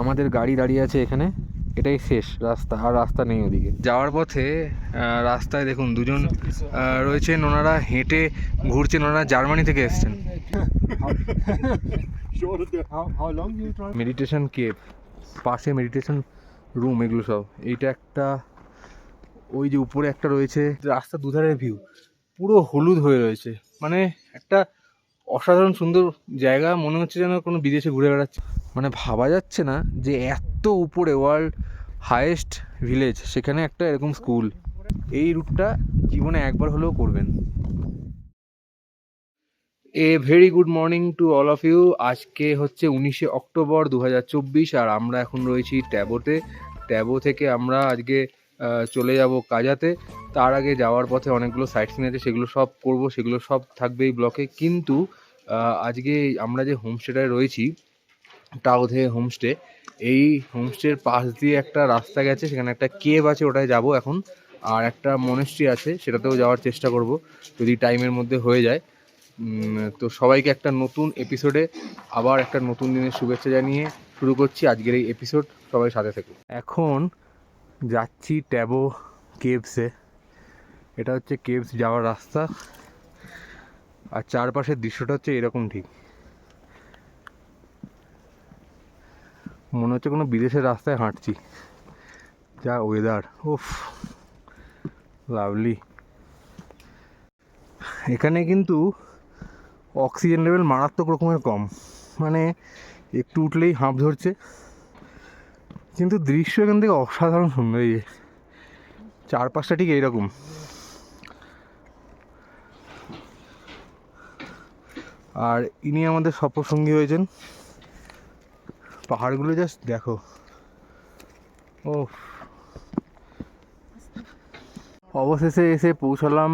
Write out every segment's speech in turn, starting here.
আমাদের গাড়ি দাঁড়িয়ে আছে এখানে, এটাই শেষ রাস্তা, আর রাস্তা নেই ওদিকে যাওয়ার পথে। রাস্তায় দেখুন দুজন রয়েছেন, ওনারা হেঁটে ঘুরছেন, ওনারা জার্মানি থেকে এসছেন। মেডিটেশন কেভ, পাশে মেডিটেশন রুম, এগুলো সব। এইটা একটা, ওই যে উপরে একটা রয়েছে, রাস্তা দুধারের ভিউ পুরো হলুদ হয়ে রয়েছে, মানে একটা অসাধারণ সুন্দর জায়গা। মনে হচ্ছে যেন কোনো বিদেশে ঘুরে বেড়াচ্ছে। মানে ভাবা যাচ্ছে না যে এত উপরে, ওয়ার্ল্ড হাইয়েস্ট ভিলেজ, সেখানে একটা এরকম স্কুল। এই রুটটা জীবনে একবার হলেও করবেন। A very good morning to all of you. আজকে হচ্ছে 19শে অক্টোবর 2024, আর আমরা এখন রয়েছি ট্যাবোতে। ট্যাবো থেকে আমরা আজকে চলে যাব কাজাতে। তার আগে যাওয়ার পথে অনেকগুলো সাইট সিন আছে, সেগুলো সব করব, সেগুলো সব থাকবে এই ব্লকে। কিন্তু আজকে আমরা যে হোমস্টেটায় রয়েছি, টাওধে হোমস্টে, এই হোমস্টের পাশ দিয়ে একটা রাস্তা গেছে, সেখানে একটা কেভ আছে, ওটায় যাব এখন। আর একটা মনেস্ট্রি আছে, সেটাতেও যাওয়ার চেষ্টা করব যদি টাইমের মধ্যে হয়ে যায়। তো সবাইকে একটা নতুন এপিসোডে আবার একটা নতুন দিনের শুভেচ্ছা জানিয়ে শুরু করছি আজকের এই এপিসোড। সবাই সাথে থেকো। এখন যাচ্ছি ট্যাবো কেভসে। এটা হচ্ছে কেভস যাওয়ার রাস্তা, আর চারপাশের দৃশ্যটা হচ্ছে এরকম। ঠিক মনে হচ্ছে কোনো বিদেশের রাস্তায় হাঁটছি। যা ওয়েদার, উফ লাভলি। এখানে কিন্তু অক্সিজেন লেভেল মারাত্মক রকমের কম, মানে একটু উঠলেই হাঁপ ধরছে। কিন্তু দৃশ্য এখান থেকে অসাধারণ সুন্দর। এই চারপাশটা ঠিক এইরকম। আর ইনি আমাদের সফরসঙ্গী হয়েছেন। পাহাড়গুলো জাস্ট দেখো, ও। অবশেষে এসে পৌঁছালাম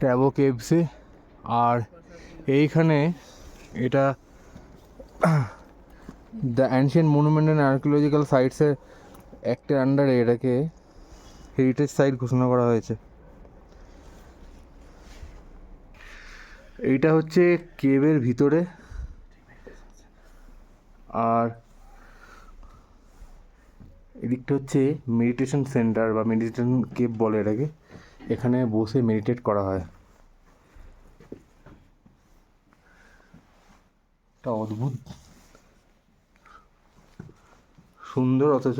ট্যাবো কেভসে। আর এইখানে এটা the ancient monument and archaeological সাইটসের অ্যাক্টের আন্ডারে এটাকে হেরিটেজ সাইট ঘোষণা করা হয়েছে। এইটা হচ্ছে কেভের ভিতরে, আর এদিকটা হচ্ছে মেডিটেশন সেন্টার বা মেডিটেশন কেভ বলে এটাকে। এখানে বসে মেডিটেট করা হয়। একটা অদ্ভুত সুন্দর অথচ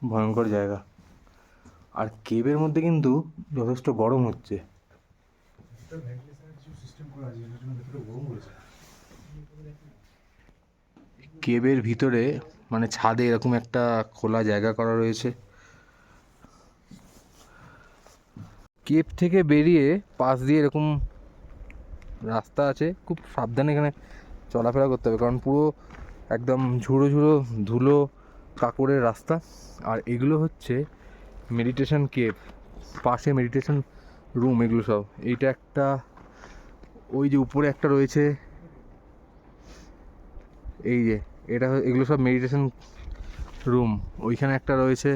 ভয়ঙ্কর জায়গা। আর কেভের মধ্যে কিন্তু যথেষ্ট গরম হচ্ছে। কেভের ভিতরে মানে ছাদে এরকম একটা খোলা জায়গা করা রয়েছে। কেভ থেকে বেরিয়ে পাশ দিয়ে এরকম রাস্তা আছে, খুব সাবধানে এখানে চলাফেরা করতে হবে, কারণ পুরো একদম ঝুড়ো ঝুড়ো ধুলো কাকড়ের রাস্তা। আর এগুলো হচ্ছে মেডিটেশন কেভ, পাশে মেডিটেশন রুম, এগুলো সব। এইটা একটা, ওই যে উপরে একটা রয়েছে, এই যে এটা, এগুলো সব মেডিটেশন রুম। ওইখানে একটা রয়েছে।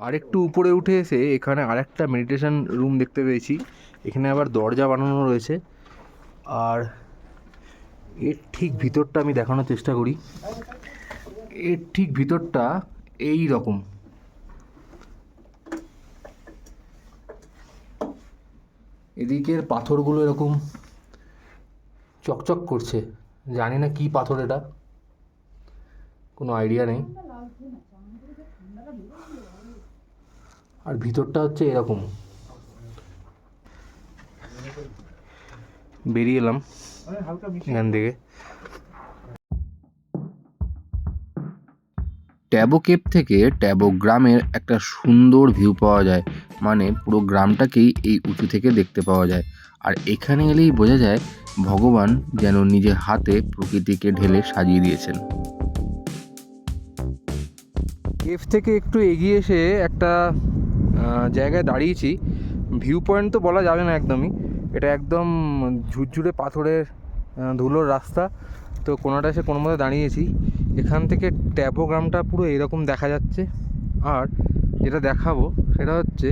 আরেকটু উপরে উঠে এসে এখানে আরেকটা মেডিটেশন রুম দেখতে পেয়েছি। এখানে আবার দরজা বানানো রয়েছে। আর এর ঠিক ভিতরটা আমি দেখানোর চেষ্টা করি। এর ঠিক ভিতরটা এই রকম। এদিকের পাথরগুলো এরকম চকচক করছে, জানি না কি পাথর এটা, কোনো আইডিয়া নেই। আর ভিতরটা হচ্ছে এরকম। বেরিয়ে এলাম এখান থেকে। ট্যাবো কেভ থেকে ট্যাবো গ্রামের একটা সুন্দর ভিউ পাওয়া যায়, মানে পুরো গ্রামটাকেই এই উঁচু থেকে দেখতে পাওয়া যায়। আর এখানে এলেই বোঝা যায় ভগবান যেন নিজের হাতে প্রকৃতিকে ঢেলে সাজিয়ে দিয়েছেন। কেভ থেকে একটু এগিয়ে এসে একটা জায়গায় দাঁড়িয়েছি। ভিউ পয়েন্ট তো বলা যাবে না একদমই, এটা একদম ঝুরঝুরে পাথরের ধুলোর রাস্তা। তো কোনোটা এসে কোনো মতো দাঁড়িয়েছি। এখান থেকে ট্যাবো গ্রামটা পুরো এরকম দেখা যাচ্ছে। আর যেটা দেখাবো সেটা হচ্ছে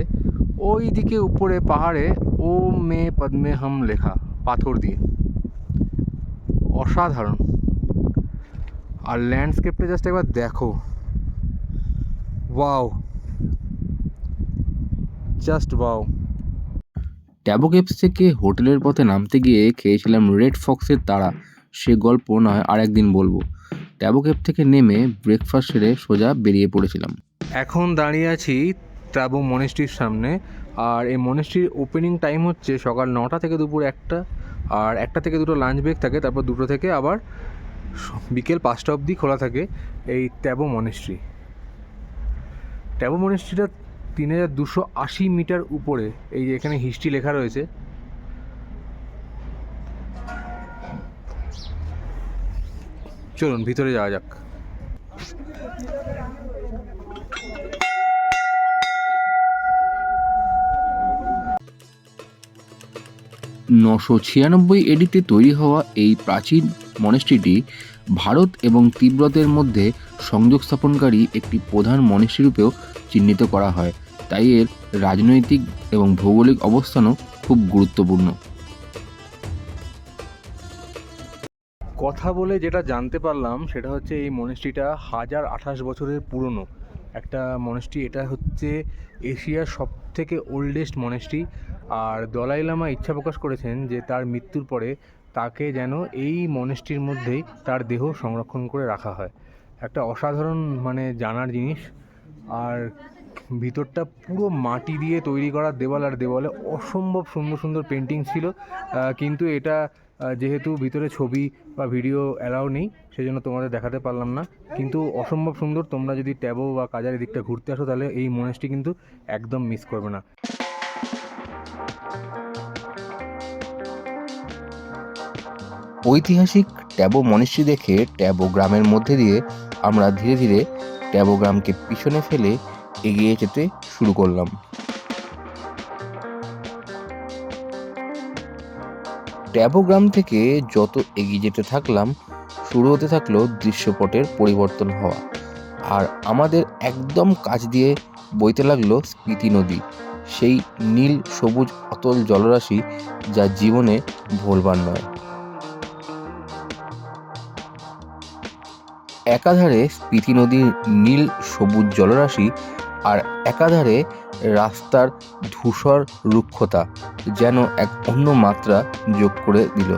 ওই দিকে উপরে পাহাড়ে ওম মে পদ্মে হাম লেখা পাথর দিয়ে। অসাধারণ। আর ল্যান্ডস্কেপটা জাস্ট একবার দেখো, wow, just wow. Tabo caves থেকে হোটেলের পথে নামতে গিয়ে খেয়েছিলাম রেড ফক্সের তাড়া, সে গল্প নয় আর একদিন বলবো। ট্যাবো কেভ থেকে নেমে ব্রেকফাস্ট সেরে সোজা বেরিয়ে পড়েছিলাম। এখন দাঁড়িয়ে আছি ট্যাবো মনেস্ট্রির সামনে। আর এই মনেস্ট্রির ওপেনিং টাইম হচ্ছে সকাল 9টা থেকে দুপুর 1টা, আর 1টা থেকে 2টো লাঞ্চ ব্রেক থাকে, তারপর 2টো থেকে আবার বিকেল 5টা অবধি খোলা থাকে এই ট্যাবো মনেস্ট্রি। ট্যাবো মনেস্ট্রিটা 3280 মিটার উপরে। এই যে এখানে হিস্ট্রি লেখা রয়েছে। চলুন ভিতরে যাওয়া যাক। 996 এডিতে তৈরি হওয়া এই প্রাচীন মনেস্ট্রিটি ভারত এবং তিব্বতের মধ্যে সংযোগ স্থাপনকারী একটি প্রধান মনেস্ট্রি রূপেও চিহ্নিত করা হয়, তাই এর রাজনৈতিক এবং ভৌগোলিক অবস্থানও খুব গুরুত্বপূর্ণ। কথা বলে যেটা জানতে পারলাম সেটা হচ্ছে এই মনেস্ট্রিটা 1028 বছরের পুরনো একটা মনেস্ট্রি। এটা হচ্ছে এশিয়ার সব থেকে ওল্ডেস্ট মনেস্ট্রি। আর দলাই লামা ইচ্ছা প্রকাশ করেছেন যে তার মৃত্যুর পরে তাকে যেন এই মনেস্ট্রির মধ্যেই তার দেহ সংরক্ষণ করে রাখা হয়। একটা অসাধারণ মানে জানার জিনিস। আর ভিতরটা পুরো মাটি দিয়ে তৈরি করা দেওয়াল, আর দেওয়ালে অসম্ভব সুন্দর সুন্দর পেন্টিং ছিল। কিন্তু এটা যেহেতু ভিতরে ছবি বা ভিডিও অ্যালাউ নেই, সেই জন্য তোমাদের দেখাতে পারলাম না। কিন্তু অসম্ভব সুন্দর। তোমরা যদি ট্যাবো বা কাজার দিকটা ঘুরতে আসো তাহলে এই মনেস্ট্রি কিন্তু একদম মিস করবে না। ঐতিহাসিক ট্যাবো মনেস্ট্রি দেখে ট্যাবো গ্রামের মধ্যে দিয়ে আমরা ধীরে ধীরে ট্যাবো গ্রামকে পিছনে ফেলে এগিয়ে যেতে শুরু করলাম। ট্যাবো গ্রাম থেকে যত এগিয়ে যেতে থাকলাম, শুরু হতে থাকলো দৃশ্যপটের পরিবর্তন হওয়া। আর আমাদের একদম কাছ দিয়ে বইতে লাগলো স্পিতি নদী, সেই নীল সবুজ অতল জলরাশি যা জীবনে ভোলবার নয়। একাধারে স্পিতি নদীর নীল সবুজ জলরাশি আর একাধারে রাস্তার ধূসর রুক্ষতা যেন এক অন্য মাত্রা যোগ করে দিল।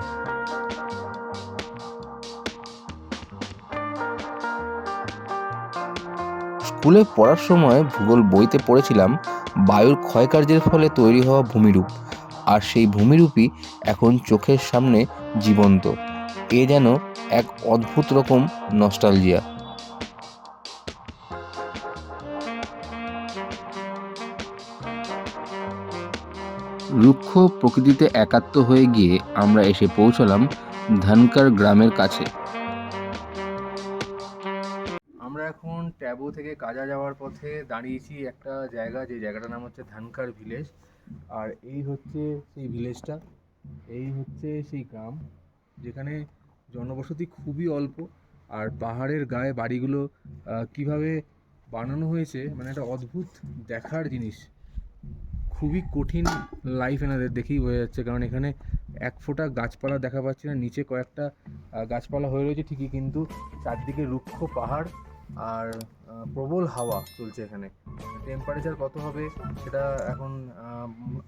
স্কুলে পড়ার সময় ভূগোল বইতে পড়েছিলাম বায়ুর ক্ষয়কার্যের ফলে তৈরি হওয়া ভূমিরূপ, আর সেই ভূমিরূপই এখন চোখের সামনে জীবন্ত। এ যেন এক অদ্ভুত রকম নস্টালজিয়া। রুক্ষ প্রকৃতিতে একাত্ম হয়ে গিয়ে আমরা এসে পৌঁছলাম ধনকর গ্রামের কাছে। আমরা এখন ট্যাবো থেকে কাজা যাওয়ার পথে দাঁড়িয়েছি একটা জায়গা, যে জায়গাটার নাম হচ্ছে ধনকর ভিলেজ। আর এই হচ্ছে সেই ভিলেজটা, এই হচ্ছে সেই গ্রাম যেখানে জনবসতি খুবই অল্প। আর পাহাড়ের গায়ে বাড়িগুলো কিভাবে বানানো হয়েছে মানে একটা অদ্ভুত দেখার জিনিস। খুবই কঠিন লাইফ এনাদের, দেখেই বোঝা যাচ্ছে, কারণ এখানে এক ফোঁটা গাছপালা দেখা পাচ্ছি না। নিচে কয়েকটা গাছপালা হয়ে রয়েছে ঠিকই, কিন্তু চারদিকে রুক্ষ পাহাড় আর প্রবল হাওয়া চলছে এখানে। টেম্পারেচার কত হবে সেটা এখন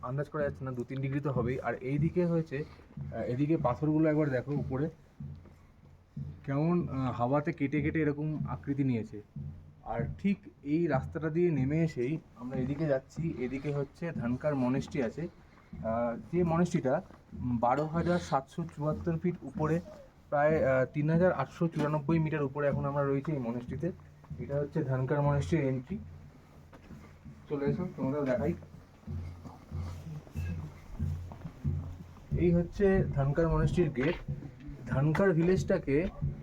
আন্দাজ করা যাচ্ছে না, 2-3 ডিগ্রি তো হবেই। আর এইদিকে হয়েছে, এদিকে পাথরগুলো একবার দেখো উপরে কেমন হাওয়াতে কেটে কেটে এরকম আকৃতি নিয়েছে। আর ঠিক এই রাস্তাটা দিয়ে নেমে এসেই আমরা এদিকে যাচ্ছি। এদিকে হচ্ছে ধনকর মনেস্ট্রি আছে, যে মনেস্ট্রিটা 12,774 ফিট উপরে, প্রায় 3,894 মিটার উপরে এখন আমরা রয়েছি এই মনেস্ট্রিতে। এটা হচ্ছে ধনকর মনেস্ট্রির এন্ট্রি। চলে এসো, তোমাদের দেখাই। এই হচ্ছে ধনকর মনেস্ট্রির গেট। ধনকর ভিলেজটাকে,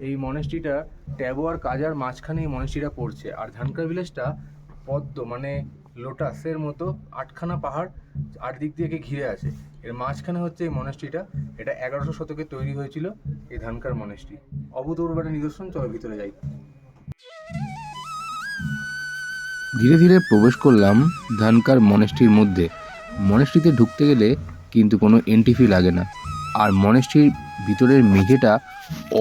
এই মনেস্ট্রিটা ট্যাবো আর কাজার মাঝখানে এই মনেস্ট্রিটা পড়ছে। আর ধনকর ভিলেজটা পদ্ম মানে লোটাসের মতো 8খানা পাহাড় 8 দিক থেকে ঘিরে আছে। এর মাঝখানে হচ্ছে এই মনেস্ট্রিটা। এটা 11শো শতকে তৈরি হয়েছিল এই ধনকর মনেস্ট্রি। অভূতপূর্ব একটা নিদর্শন। চলো ভিতরে যাই। ধীরে ধীরে প্রবেশ করলাম ধনকর মনেস্ট্রির মধ্যে। মনেস্ট্রিতে ঢুকতে গেলে কিন্তু কোনো এন্ট্রি ফি লাগে না, আর মনেস্ট্রির ভিতরের মেঝেটা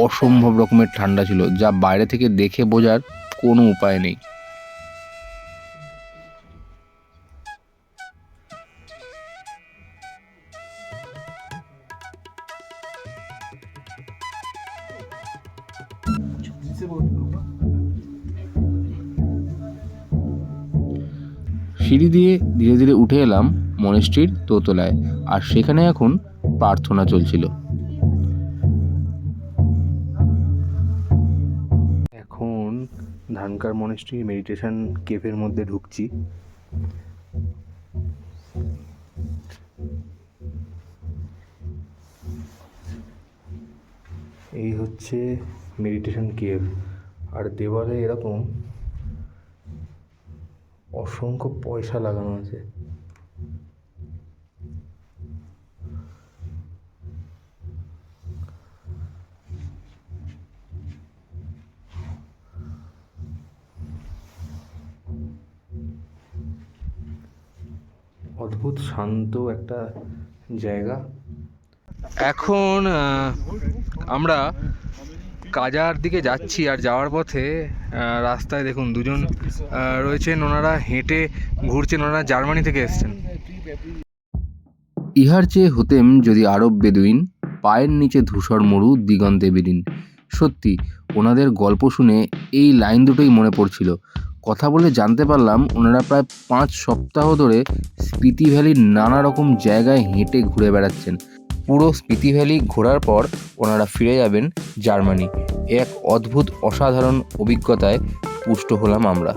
অসম্ভব রকমের ঠান্ডা ছিল, যা বাইরে থেকে দেখে বোঝার কোনো উপায় নেই। সিঁড়ি দিয়ে ধীরে ধীরে উঠে এলাম মনেস্ট্রির দোতলায়, আর সেখানে এখন প্রার্থনা চলছিল। এখন ধানকার মনেস্ট্রি মেডিটেশন কেভের মধ্যে ঢুকছি। এই হচ্ছে মেডিটেশন কেভ, আর দেওয়ালে এরকম অসংখ্য পয়সা লাগানো আছে। অদ্ভুত শান্ত একটা জায়গা। এখন আমরা কাজার দিকে যাচ্ছি, আর যাওয়ার পথে রাস্তায় দেখুন দুজন রয়েছেন, ওনারা হেঁটে ঘুরছেন, ওনারা জার্মানি থেকে এসছেন। ইহার চেয়ে হতেম যদি আরব বেদুইন, পায়ের নিচে ধূসর মরু দিগন্তে বিলীন। সত্যি ওনাদের গল্প শুনে এই লাইন দুটোই মনে পড়ছিল। কথা বলে জানতে পারলাম ওনারা প্রায় 5 সপ্তাহ ধরে স্পিতি ভ্যালির নানা রকম জায়গায় হেঁটে ঘুরে বেড়াচ্ছেন। পুরো স্পিতি ভ্যালি ঘোরার পর ওনারা ফিরে যাবেন জার্মানি। এক অদ্ভুত অসাধারণ অভিজ্ঞতায় পুষ্ট হলাম আমরা।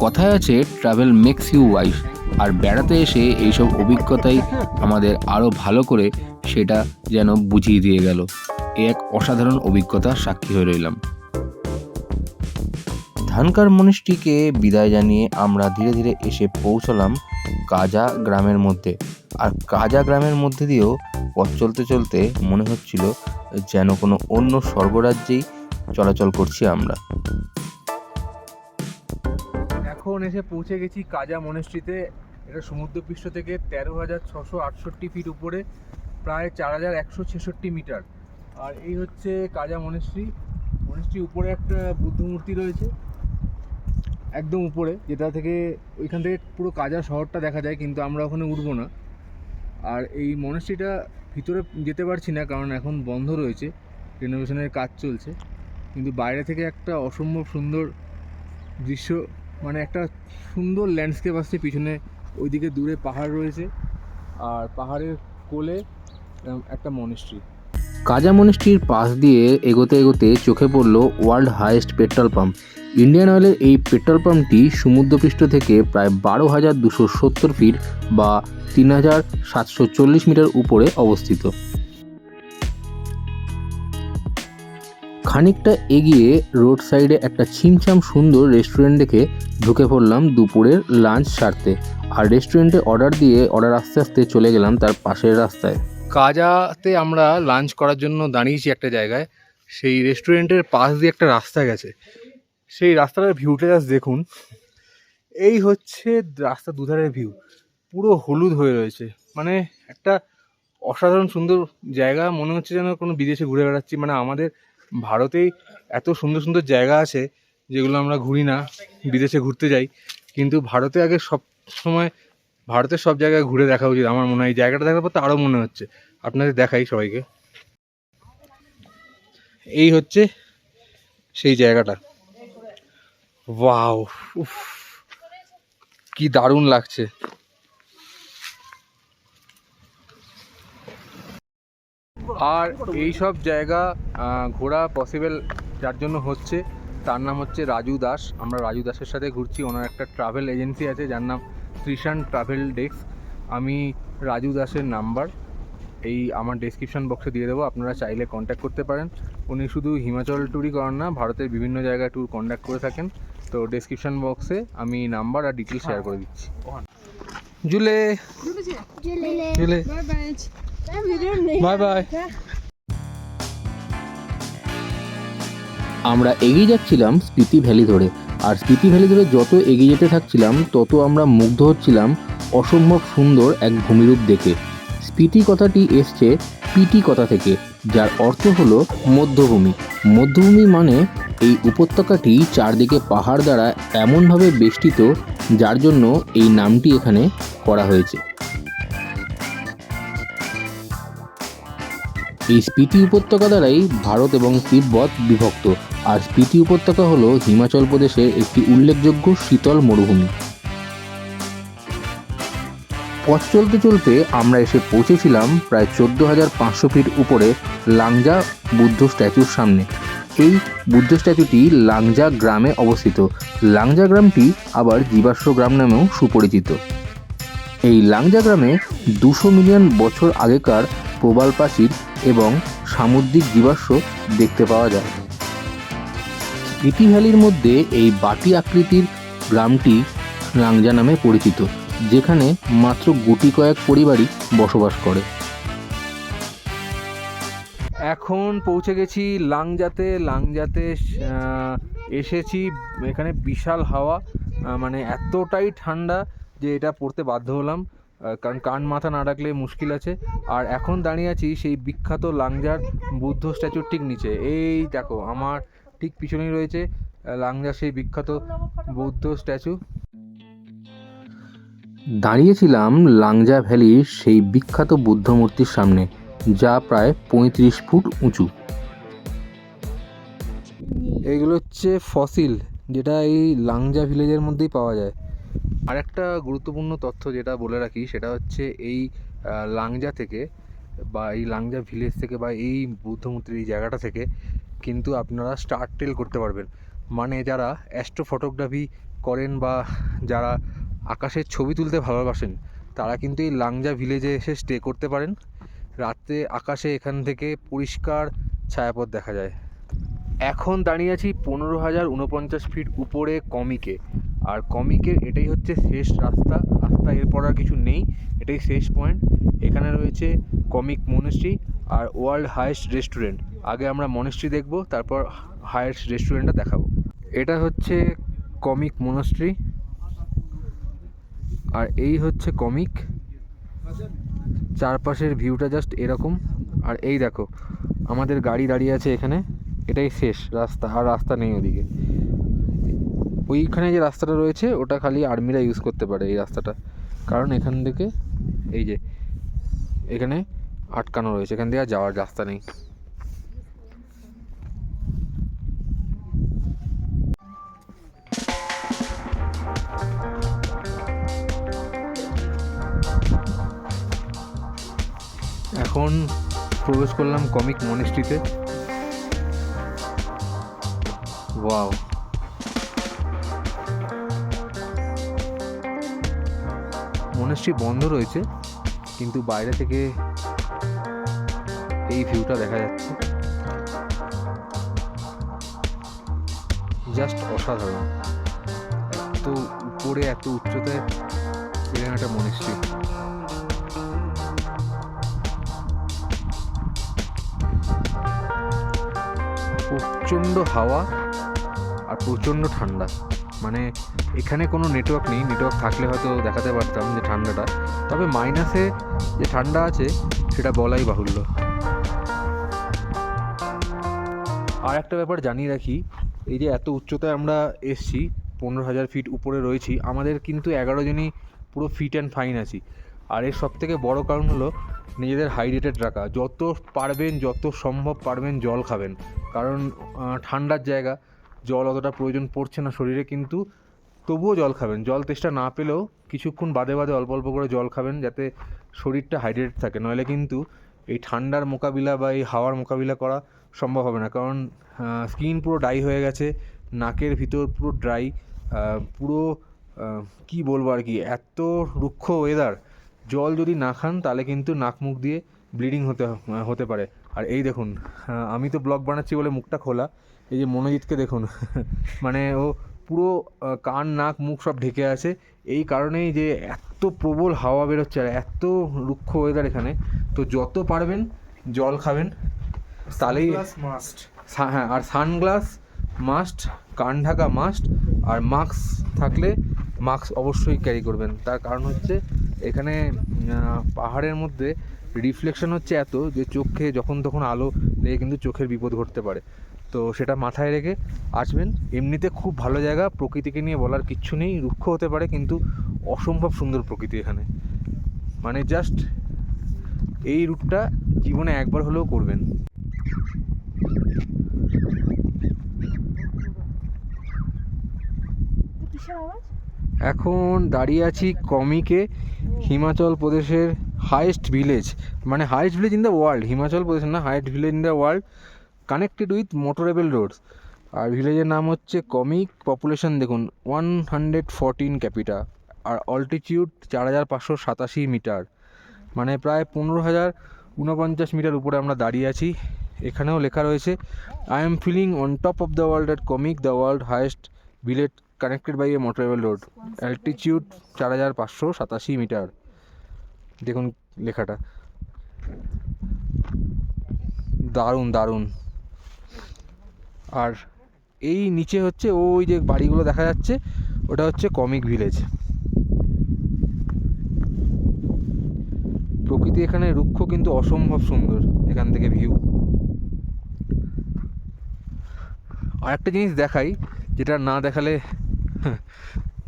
কথায় আছে ট্রাভেল মেক্স ইউ ওয়াইস, আর বেড়াতে এসে এইসব অভিজ্ঞতাই আমাদের আরও ভালো করে সেটা যেন বুঝিয়ে দিয়ে গেল। এক অসাধারণ অভিজ্ঞতার সাক্ষী হয়ে রইলাম। ধানকার মনেস্ট্রিকে বিদায় জানিয়ে আমরা ধীরে ধীরে এসে পৌঁছলাম কাজা গ্রামের মধ্যে। আর কাজা গ্রামের মধ্যে দিয়েও পথ চলতে চলতে মনে হচ্ছিল যেন কোনো অন্য স্বর্গরাজ্যেই চলাচল করছি আমরা। এখন এসে পৌঁছে গেছি কাজা মনেস্ট্রিতে। এটা সমুদ্রপৃষ্ঠ থেকে 13,668 ফিট উপরে, প্রায় 4,166 মিটার। আর এই হচ্ছে কাজা মনেস্ট্রি। মনেস্ট্রির উপরে একটা বুদ্ধ মূর্তি রয়েছে, একদম উপরে, যেটা থেকে ওইখান থেকে পুরো কাজা শহরটা দেখা যায়, কিন্তু আমরা ওখানে উঠবো না। আর এই মনেস্ট্রিটা ভিতরে যেতে পারছি না, কারণ এখন বন্ধ রয়েছে, রিনোভেশনের কাজ চলছে। কিন্তু বাইরে থেকে একটা অসম্ভব সুন্দর দৃশ্য, মানে একটা সুন্দর ল্যান্ডস্কেপ আসছে পিছনে। ওইদিকে দূরে পাহাড় রয়েছে, আর পাহাড়ের কোলে একটা মনেস্ট্রি। কাজা মনেস্ট্রির পাশ দিয়ে এগোতে এগোতে চোখে পড়ল world highest petrol pump. Indian অয়েলের এই পেট্রোল পাম্পটি সমুদ্রপৃষ্ঠ থেকে প্রায় 12,270 ফিট বা 3,740 মিটার উপরে অবস্থিত। খানিকটা এগিয়ে রোড সাইডে একটা ছিমছাম সুন্দর রেস্টুরেন্ট দেখে ঢুকে পড়লাম দুপুরের লাঞ্চ সারতে। আর রেস্টুরেন্টে অর্ডার আস্তে আস্তে চলে গেলাম তার পাশের রাস্তায়। কাজাতে আমরা লাঞ্চ করার জন্য দাঁড়িয়েছি একটা জায়গায়। সেই রেস্টুরেন্টের পাশ দিয়ে একটা রাস্তা গেছে, সেই রাস্তাটার ভিউটা জাস্ট দেখুন। এই হচ্ছে রাস্তার দুধারের ভিউ, পুরো হলুদ হয়ে রয়েছে, মানে একটা অসাধারণ সুন্দর জায়গা। মনে হচ্ছে যেন কোনো বিদেশে ঘুরে বেড়াচ্ছি। মানে আমাদের ভারতেই এত সুন্দর সুন্দর জায়গা আছে যেগুলো আমরা ঘুরি না, বিদেশে ঘুরতে যাই। কিন্তু ভারতে আগে ভারতের সব জায়গায় ঘুরে দেখা উচিত আমার মনে হয়। এই জায়গাটা দেখার পর তো আরও মনে হচ্ছে। আপনাদের দেখাই সবাইকে। এই হচ্ছে সেই জায়গাটা। ওয়াও, উফ, কি দারুণ লাগছে। আর এই সব জায়গা ঘোরা পসিবল যার জন্য হচ্ছে, তার নাম হচ্ছে রাজু দাস। আমরা রাজু দাসের সাথে ঘুরছি। ওনার একটা ট্রাভেল এজেন্সি আছে যার নাম ত্রিশান ট্রাভেল ডেস্ক। আমি রাজু দাসের নাম্বার এই আমার ডেসক্রিপশন বক্সে দিয়ে দেবো, আপনারা চাইলে কন্ট্যাক্ট করতে পারেন। উনি শুধু হিমাচল ট্যুরই করেন না, ভারতের বিভিন্ন জায়গায় ট্যুর কন্ডাক্ট করে থাকেন। তো ডেসক্রিপশন বক্সে আমি নাম্বার আর ডিটেলস শেয়ার করে দিচ্ছি। জুলে জুলে বাই বাই। আমরা এগিয়ে যাচ্ছিলাম স্পিতি ভ্যালি ধরে, আর স্পিতি ভ্যালি ধরে যত এগিয়ে যেতে থাকছিলাম তত আমরা মুগ্ধ হচ্ছিলাম অসম্ভব সুন্দর এক ভূমিরূপ দেখে। স্পিতি কথাটি এসছে স্পিটি কথা থেকে, যার অর্থ হলো মধ্যভূমি। মধ্যভূমি মানে এই উপত্যকাটি চারদিকে পাহাড় দ্বারা এমনভাবে বেষ্টিত, যার জন্য এই নামটি এখানে করা হয়েছে। এই স্পিতি উপত্যকা দ্বারাই ভারত এবং তিব্বত বিভক্ত, আর স্পিতি উপত্যকা হলো হিমাচল প্রদেশের একটি উল্লেখযোগ্য শীতল মরুভূমি। পথ চলতে চলতে আমরা এসে পৌঁছেছিলাম প্রায় 14,500 ফিট উপরে লাংজা বুদ্ধ স্ট্যাচুর সামনে। এই বুদ্ধ স্ট্যাচুটি লাংজা গ্রামে অবস্থিত। লাংজা গ্রামটি আবার জীবাশ্ম গ্রাম নামেও সুপরিচিত। এই লাংজা গ্রামে 200 মিলিয়ন বছর আগেকার প্রবাল প্রাচীর এবং সামুদ্রিক জীবাশ্ম দেখতে পাওয়া যায়। স্পিতি ভ্যালির মধ্যে এই বাটি আকৃতির গ্রামটি লাংজা নামে পরিচিত, যেখানে মাত্র গুটি কয়েক পরিবারই বসবাস করে। এখন পৌঁছে গেছি লাংজাতে। এসেছি, এখানে বিশাল হাওয়া, মানে এতটাই ঠান্ডা যে এটা পড়তে বাধ্য হলাম, কারণ কান মাথা না রাখলে মুশকিল আছে। আর এখন দাঁড়িয়ে আছি সেই বিখ্যাত লাংজার বুদ্ধ স্ট্যাচুর ঠিক নিচে। এই দেখো, আমার ঠিক পিছনেই রয়েছে লাংজার সেই বিখ্যাত বৌদ্ধ স্ট্যাচু। দাঁড়িয়েছিলাম লাংজা ভ্যালির সেই বিখ্যাত বুদ্ধ মূর্তির সামনে, যা প্রায় 35 ফুট উঁচু। এইগুলো হচ্ছে ফসিল, যেটা এই লাংজা ভিলেজের মধ্যেই পাওয়া যায়। আর একটা গুরুত্বপূর্ণ তথ্য যেটা বলে রাখি, সেটা হচ্ছে এই লাংজা থেকে বা এই লাংজা ভিলেজ থেকে বা এই বুদ্ধ মূর্তির এই জায়গাটা থেকে কিন্তু আপনারা স্টার ট্রেল করতে পারবেন। মানে যারা অ্যাস্ট্রো ফটোগ্রাফি করেন বা যারা আকাশের ছবি তুলতে ভালোবাসেন, তারা কিন্তু এই লাংজা ভিলেজে এসে স্টে করতে পারেন। রাতে আকাশে এখান থেকে পরিষ্কার ছায়াপথ দেখা যায়। এখন দাঁড়িয়ে আছি 15,049 ফিট উপরে কমিকে। আর কমিকের এটাই হচ্ছে শেষ রাস্তা। এরপর আর কিছু নেই, এটাই শেষ পয়েন্ট। এখানে রয়েছে কমিক মনেস্ট্রি আর ওয়ার্ল্ড হাইয়েস্ট রেস্টুরেন্ট। আগে আমরা মনেস্ট্রি দেখব, তারপর হাইয়েস্ট রেস্টুরেন্টটা দেখাবো। এটা হচ্ছে কমিক মনেস্ট্রি, আর এই হচ্ছে কমিক। চারপাশের ভিউটা জাস্ট এরকম। আর এই দেখো, আমাদের গাড়ি দাঁড়িয়ে আছে এখানে। এটাই শেষ রাস্তা, আর রাস্তা নেই ওদিকে। ওইখানে যে রাস্তাটা রয়েছে ওটা খালি আর্মিরা ইউজ করতে পারে, এই রাস্তাটা, কারণ এখান থেকে এই যে এখানে আটকানো রয়েছে, এখান থেকে আর যাওয়ার রাস্তা নেই। এখন প্রবেশ করলাম কমিক মনেস্ট্রিতে। ওয়াও, মনেস্ট্রি বন্ধ রয়েছে, কিন্তু বাইরে থেকে এই ভিউটা দেখা যাচ্ছে, জাস্ট অসাধারণ। এত উপরে, এত উচ্চতায় এরকম একটা মনেস্ট্রি। প্রচণ্ড হাওয়া আর প্রচণ্ড ঠান্ডা। মানে এখানে কোনো নেটওয়ার্ক নেই, নেটওয়ার্ক থাকলে হয়তো দেখাতে পারতাম যে ঠান্ডাটা, তবে মাইনাসে যে ঠান্ডা আছে সেটা বলাই বাহুল্য। আর একটা ব্যাপার জানিয়ে রাখি, এই যে এত উচ্চতায় আমরা এসছি, 15,000 ফিট উপরে রয়েছি, আমাদের কিন্তু 11 জনই পুরো ফিট অ্যান্ড ফাইন আছি। আর এর সবথেকে বড় কারণ হলো নিজেদের হাইড্রেটেড রাখা। যত পারবেন, যত সম্ভব পারবেন জল খাবেন, কারণ ঠান্ডার জায়গা, জল অতটা প্রয়োজন পড়ছে না শরীরে, কিন্তু তবুও জল খাবেন। জল তেষ্টা না পেলেও কিছুক্ষণ বাদে বাদে অল্প অল্প করে জল খাবেন, যাতে শরীরটা হাইড্রেটেড থাকে। নইলে কিন্তু এই ঠান্ডার মোকাবিলা বা এই হাওয়ার মোকাবিলা করা সম্ভব হবে না, কারণ স্কিন পুরো ড্রাই হয়ে গেছে, নাকের ভিতর পুরো ড্রাই, পুরো কি বলবো আর কি, এত রুক্ষ ওয়েদার। জল যদি না খান তাহলে কিন্তু নাক মুখ দিয়ে ব্লিডিং হতে পারে। আর এই দেখুন, আমি তো ব্লগ বানাচ্ছি বলে মুখটা খোলা, এই যে মনোজিৎকে দেখুন মানে ও পুরো কান নাক মুখ সব ঢেকে আছে, এই কারণেই যে এত প্রবল হাওয়া বেরোচ্ছে আর এত রুক্ষ ওয়েদার এখানে। তো যত পারবেন জল খাবেন, তাহলেই মাস্ট। হ্যাঁ, আর সানগ্লাস মাস্ট, কান ঢাকা মাস্ট, আর মাস্ক থাকলে মাস্ক অবশ্যই ক্যারি করবেন। তার কারণ হচ্ছে এখানে পাহাড়ের মধ্যে রিফ্লেকশন হচ্ছে এত যে চোখে যখন তখন আলো লেগে কিন্তু চোখের বিপদ ঘটতে পারে। তো সেটা মাথায় রেখে আসবেন। এমনিতে খুব ভালো জায়গা, প্রকৃতিকে নিয়ে বলার কিচ্ছু নেই, রুক্ষ হতে পারে কিন্তু অসম্ভব সুন্দর প্রকৃতি এখানে। মানে জাস্ট এই রুটটা জীবনে একবার হলেও করবেন। এখন দাঁড়িয়ে আছি কমিকে, হিমাচল প্রদেশের হাইয়েস্ট ভিলেজ, মানে highest village in the world, Himachal Pradesh না, highest village in the world, connected with motorable roads. আর ভিলেজের নাম হচ্ছে কমিক। পপুলেশন দেখুন 114 ক্যাপিটা, আর অল্টিটিউড 4587 মিটার, মানে প্রায় 15,049 মিটার উপরে আমরা দাঁড়িয়ে আছি। এখানেও লেখা রয়েছে I am feeling on top of the world at Komic, the world highest village connected by a motorable road, altitude 4587 meter. দেখুন লেখাটা, দারুণ দারুণ। আর এই নিচে হচ্ছে ওই যে বাড়িগুলো দেখা যাচ্ছে, ওটা হচ্ছে কমিক ভিলেজ। প্রকৃতি এখানে রুক্ষ কিন্তু অসম্ভব সুন্দর, এখান থেকে ভিউ। আর একটা জিনিস দেখাই, যেটা না দেখালে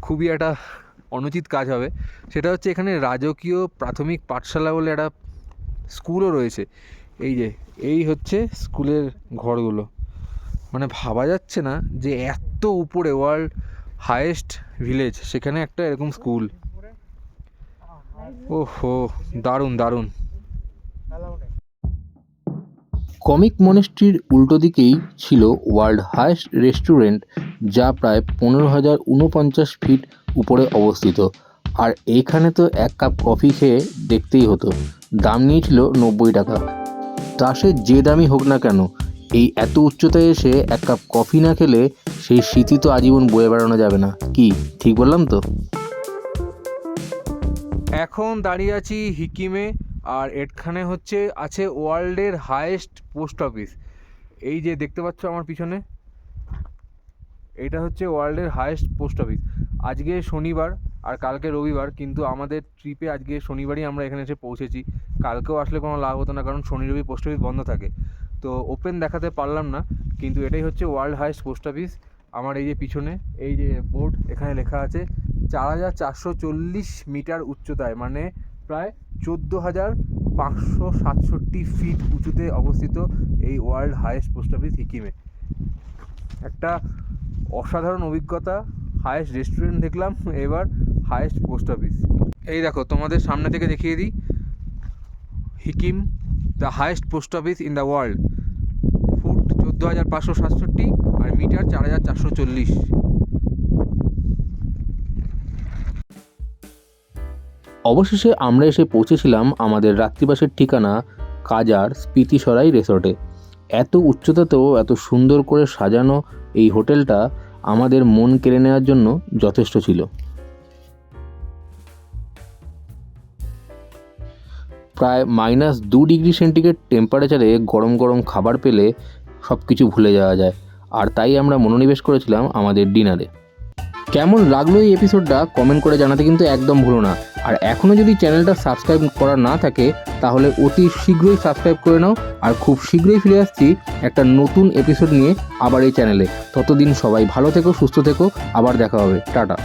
খুবই একটা অনুচিত কাজ হবে, সেটা হচ্ছে এখানে রাজকীয় প্রাথমিক পাঠশালা বলে একটা স্কুলও রয়েছে। এই হচ্ছে স্কুলের ঘরগুলো। মানে ভাবা যাচ্ছে না যে এত উপরে ওয়ার্ল্ড হাইয়েস্ট ভিলেজ, সেখানে একটা এরকম স্কুল। ওহো, দারুণ দারুণ। কমিক মনেস্ট্রির উল্টো দিকেই ছিল ওয়ার্ল্ড হাইয়েস্ট রেস্টুরেন্ট, যা প্রায় 15,049 ফিট উপরে অবস্থিত। আর এইখানে তো এক কাপ কফি খেয়ে দেখতেই হতো। দাম নিয়েছিল 90 টাকা। তা সে যে দামই হোক না কেন, এই এত উচ্চতায় এসে এক কাপ কফি না খেলে সেই স্মৃতি তো আজীবন বয়ে বেড়ানো যাবে না। কি ঠিক বললাম তো? এখন দাঁড়িয়ে আছি হিকিমে, আর এখানে হচ্ছে আছে ওয়ার্ল্ডের হাইয়েস্ট পোস্ট অফিস। এই যে দেখতে পাচ্ছ আমার পিছনে, এটা হচ্ছে ওয়ার্ল্ডের হাইয়েস্ট পোস্ট অফিস। আজকে শনিবার আর কালকে রবিবার, কিন্তু আমাদের ট্রিপে আজকে শনিবারই আমরা এখানে এসে পৌঁছেছি। কালকেও আসলে কোনো লাভ হতো না, কারণ শনি রবি পোস্ট অফিস বন্ধ থাকে, তো ওপেন দেখাতে পারলাম না। কিন্তু এটাই হচ্ছে ওয়ার্ল্ড হাইয়েস্ট পোস্ট অফিস। আমার এই যে পিছনে এই যে বোর্ড, এখানে লেখা আছে 4,440 মিটার উচ্চতায়, মানে প্রায় 14,567 ফিট উঁচুতে অবস্থিত এই ওয়ার্ল্ড হাইয়েস্ট পোস্ট অফিস হিকিমে। একটা অসাধারণ অভিজ্ঞতা। হাইয়েস্ট রেস্টুরেন্ট দেখলাম, এবার হাইয়েস্ট পোস্ট অফিস। এই দেখো তোমাদের সামনে থেকে দেখিয়ে দিই, Hikkim the highest post office in the world. Foot 14,567 আর মিটার 4,440। অবশেষে আমরা এসে পৌঁছেছিলাম আমাদের রাত্রিবাসের ঠিকানা কাজার স্পিতিসরাই রিসর্টে। এত উচ্চতাতেও এত সুন্দর করে সাজানো এই হোটেলটা আমাদের মন কেড়ে নেওয়ার জন্য যথেষ্ট ছিল। প্রায় -2 ডিগ্রি সেন্টিগ্রেড টেম্পারেচারে গরম গরম খাবার পেলে সব কিছু ভুলে যাওয়া যায়। আর তাই আমরা মনোনিবেশ করেছিলাম আমাদের ডিনারে। কেমন লাগলো এই এপিসোডটা কমেন্ট করে জানাতে কিন্তু একদম ভুলো না। আর এখনও যদি চ্যানেলটা সাবস্ক্রাইব করা না থাকে তাহলে অতি শীঘ্রই সাবস্ক্রাইব করে নাও। আর খুব শীঘ্রই ফিরে আসছি একটা নতুন এপিসোড নিয়ে আবার এই চ্যানেলে। ততদিন সবাই ভালো থেকো, সুস্থ থেকো, আবার দেখা হবে। টাটা।